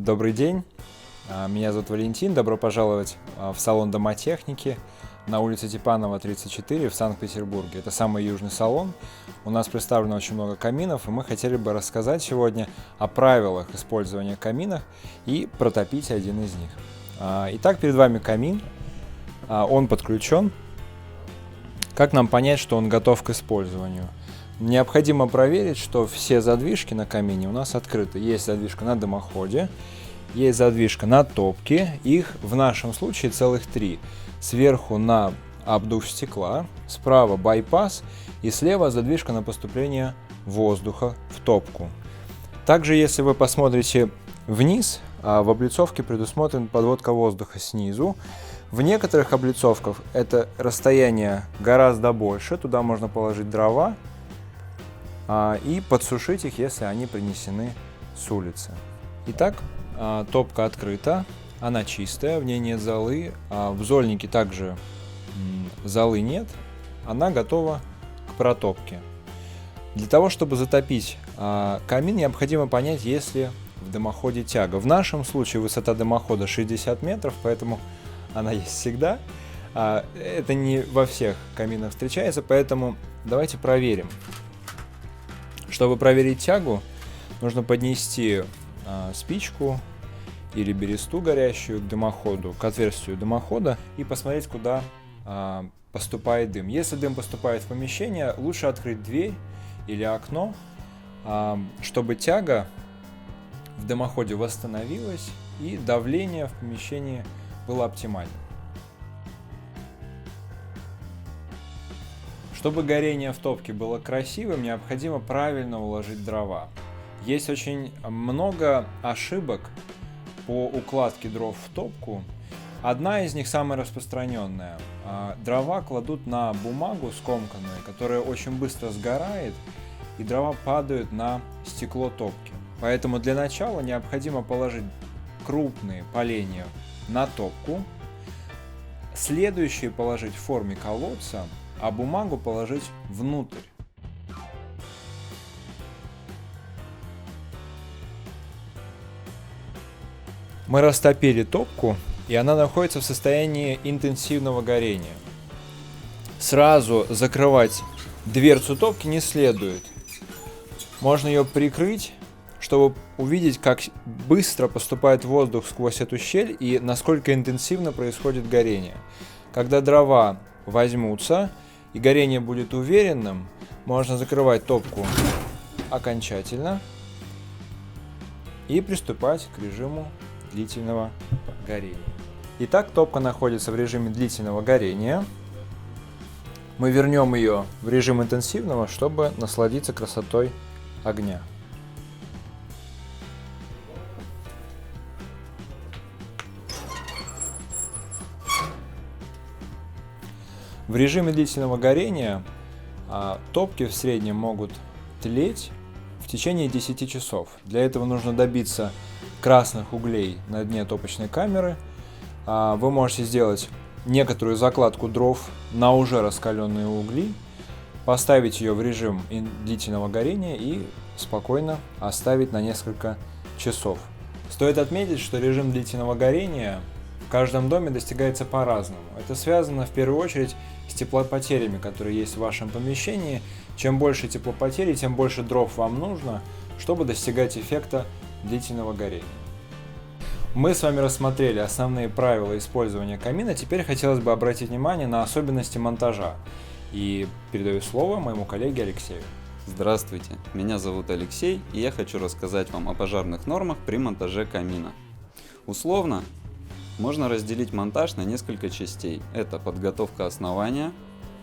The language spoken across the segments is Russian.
Добрый день, меня зовут Валентин, добро пожаловать в салон домотехники на улице Типанова, 34 в Санкт-Петербурге. Это самый южный салон, у нас представлено очень много каминов, и мы хотели бы рассказать сегодня о правилах использования каминов и протопить один из них. Итак, перед вами камин, он подключен. Как нам понять, что он готов к использованию? Необходимо проверить, что все задвижки на камине у нас открыты. Есть задвижка на дымоходе, есть задвижка на топке. Их в нашем случае целых 3. Сверху на обдув стекла, справа байпас и слева задвижка на поступление воздуха в топку. Также, если вы посмотрите вниз, в облицовке предусмотрена подводка воздуха снизу. В некоторых облицовках это расстояние гораздо больше, туда можно положить дрова и подсушить их, если они принесены с улицы. Итак, топка открыта, она чистая, в ней нет золы, в зольнике также золы нет, она готова к протопке. Для того, чтобы затопить камин, необходимо понять, есть ли в дымоходе тяга. В нашем случае высота дымохода 60 метров, поэтому она есть всегда. Это не во всех каминах встречается, поэтому давайте проверим. Чтобы проверить тягу, нужно поднести спичку или бересту горящую к дымоходу, к отверстию дымохода и посмотреть, куда поступает дым. Если дым поступает в помещение, лучше открыть дверь или окно, чтобы тяга в дымоходе восстановилась и давление в помещении было оптимальным. Чтобы горение в топке было красивым, необходимо правильно уложить дрова. Есть очень много ошибок по укладке дров в топку. Одна из них самая распространенная. Дрова кладут на бумагу скомканную, которая очень быстро сгорает, и дрова падают на стекло топки. Поэтому для начала необходимо положить крупные поленья на топку, следующие положить в форме колодца, а бумагу положить внутрь. Мы растопили топку, и она находится в состоянии интенсивного горения. Сразу закрывать дверцу топки не следует. Можно ее прикрыть, чтобы увидеть, как быстро поступает воздух сквозь эту щель и насколько интенсивно происходит горение. Когда дрова возьмутся и горение будет уверенным, можно закрывать топку окончательно и приступать к режиму длительного горения. Итак, топка находится в режиме длительного горения. Мы вернем ее в режим интенсивного, чтобы насладиться красотой огня. В режиме длительного горения топки в среднем могут тлеть в течение 10 часов. Для этого нужно добиться красных углей на дне топочной камеры. Вы можете сделать некоторую закладку дров на уже раскаленные угли, поставить ее в режим длительного горения и спокойно оставить на несколько часов. Стоит отметить, что режим длительного горения в каждом доме достигается по-разному. Это связано в первую очередь с теплопотерями, которые есть в вашем помещении. Чем больше теплопотери, тем больше дров вам нужно, чтобы достигать эффекта длительного горения. Мы с вами рассмотрели основные правила использования камина. Теперь хотелось бы обратить внимание на особенности монтажа. И передаю слово моему коллеге Алексею. Здравствуйте, меня зовут Алексей, и я хочу рассказать вам о пожарных нормах при монтаже камина. Условно можно разделить монтаж на несколько частей. Это подготовка основания,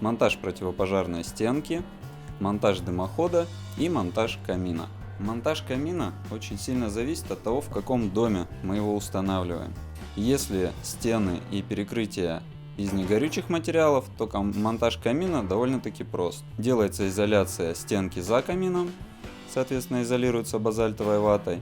монтаж противопожарной стенки, монтаж дымохода и монтаж камина. Монтаж камина очень сильно зависит от того, в каком доме мы его устанавливаем. Если стены и перекрытия из негорючих материалов, то монтаж камина довольно-таки прост. Делается изоляция стенки за камином, соответственно изолируется базальтовой ватой.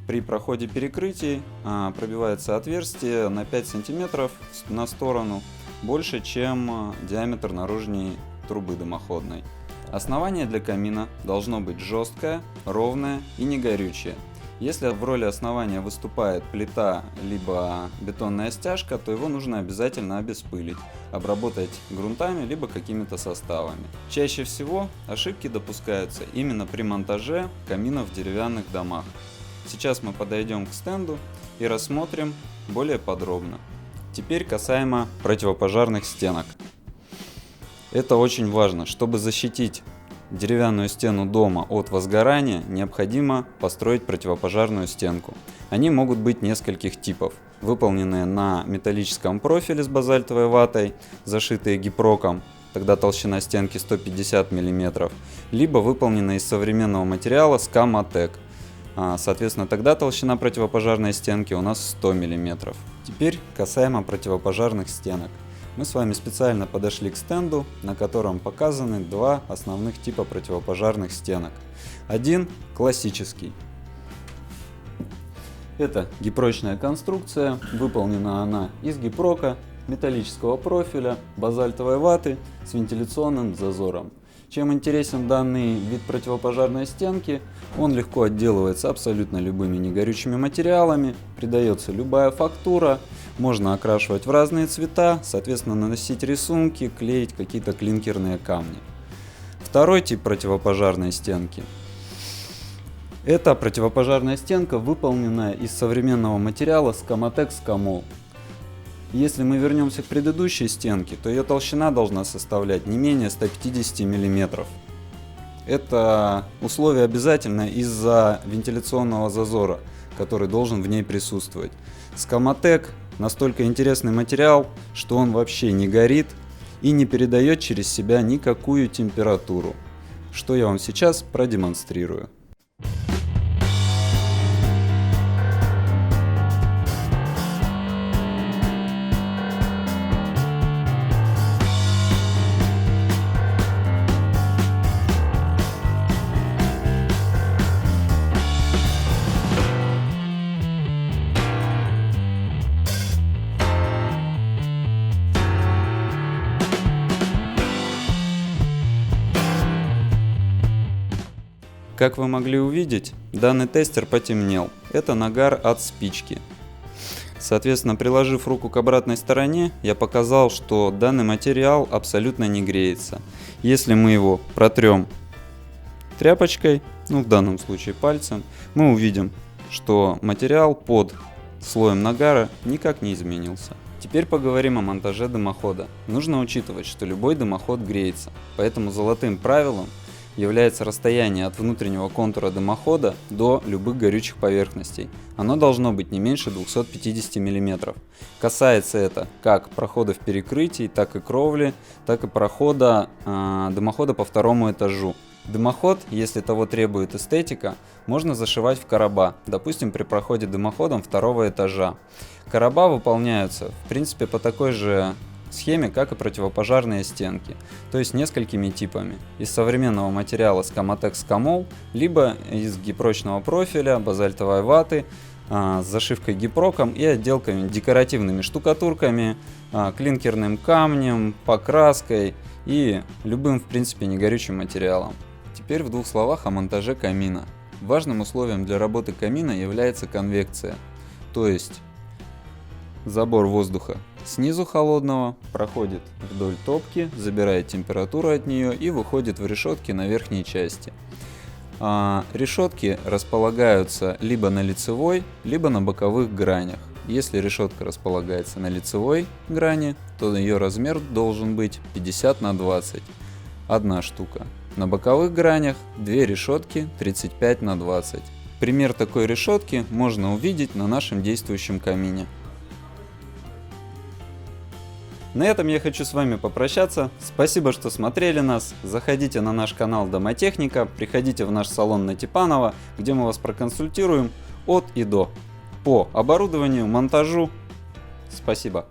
При проходе перекрытий пробивается отверстие на 5 см на сторону, больше, чем диаметр наружной трубы дымоходной. Основание для камина должно быть жесткое, ровное и не горючее. Если в роли основания выступает плита либо бетонная стяжка, то его нужно обязательно обеспылить, обработать грунтами либо какими-то составами. Чаще всего ошибки допускаются именно при монтаже каминов в деревянных домах. Сейчас мы подойдем к стенду и рассмотрим более подробно. Теперь касаемо противопожарных стенок. Это очень важно. Чтобы защитить деревянную стену дома от возгорания, необходимо построить противопожарную стенку. Они могут быть нескольких типов. Выполненные на металлическом профиле с базальтовой ватой, зашитые гипроком, тогда толщина стенки 150 мм, либо выполненные из современного материала Scama-Tec. Соответственно, тогда толщина противопожарной стенки у нас 100 мм. Теперь касаемо противопожарных стенок. Мы с вами специально подошли к стенду, на котором показаны два основных типа противопожарных стенок. Один классический. Это гипрочная конструкция, выполнена она из гипрока, металлического профиля, базальтовой ваты с вентиляционным зазором. Чем интересен данный вид противопожарной стенки, он легко отделывается абсолютно любыми негорючими материалами, придается любая фактура, можно окрашивать в разные цвета, соответственно наносить рисунки, клеить какие-то клинкерные камни. Второй тип противопожарной стенки. Это противопожарная стенка, выполненная из современного материала Scama-Tec Scamol. Если мы вернемся к предыдущей стенке, то ее толщина должна составлять не менее 150 мм. Это условие обязательно из-за вентиляционного зазора, который должен в ней присутствовать. Scama-Tec настолько интересный материал, что он вообще не горит и не передает через себя никакую температуру, что я вам сейчас продемонстрирую. Как вы могли увидеть, данный тестер потемнел. Это нагар от спички. Соответственно, приложив руку к обратной стороне, я показал, что данный материал абсолютно не греется. Если мы его протрем тряпочкой, в данном случае пальцем, мы увидим, что материал под слоем нагара никак не изменился. Теперь поговорим о монтаже дымохода. Нужно учитывать, что любой дымоход греется, поэтому золотым правилом является расстояние от внутреннего контура дымохода до любых горючих поверхностей. Оно должно быть не меньше 250 мм. Касается это как проходов перекрытий, так и кровли, так и прохода дымохода по второму этажу. Дымоход, если того требует эстетика, можно зашивать в короба, допустим, при проходе дымоходом второго этажа. Короба выполняются, в принципе, по такой же схеме, как и противопожарные стенки, то есть несколькими типами. Из современного материала Scama-Tec Scamol, либо из гипрочного профиля, базальтовой ваты, с зашивкой гипроком и отделками декоративными штукатурками, клинкерным камнем, покраской и любым, в принципе, негорючим материалом. Теперь в двух словах о монтаже камина. Важным условием для работы камина является конвекция, то есть забор воздуха снизу холодного проходит вдоль топки, забирает температуру от нее и выходит в решетки на верхней части. Решетки располагаются либо на лицевой, либо на боковых гранях. Если решетка располагается на лицевой грани, то ее размер должен быть 50 на 20, одна штука. На боковых гранях две решетки 35 на 20. Пример такой решетки можно увидеть на нашем действующем камине. На этом я хочу с вами попрощаться. Спасибо, что смотрели нас. Заходите на наш канал Домотехника, приходите в наш салон на Типанова, где мы вас проконсультируем от и до по оборудованию, монтажу. Спасибо.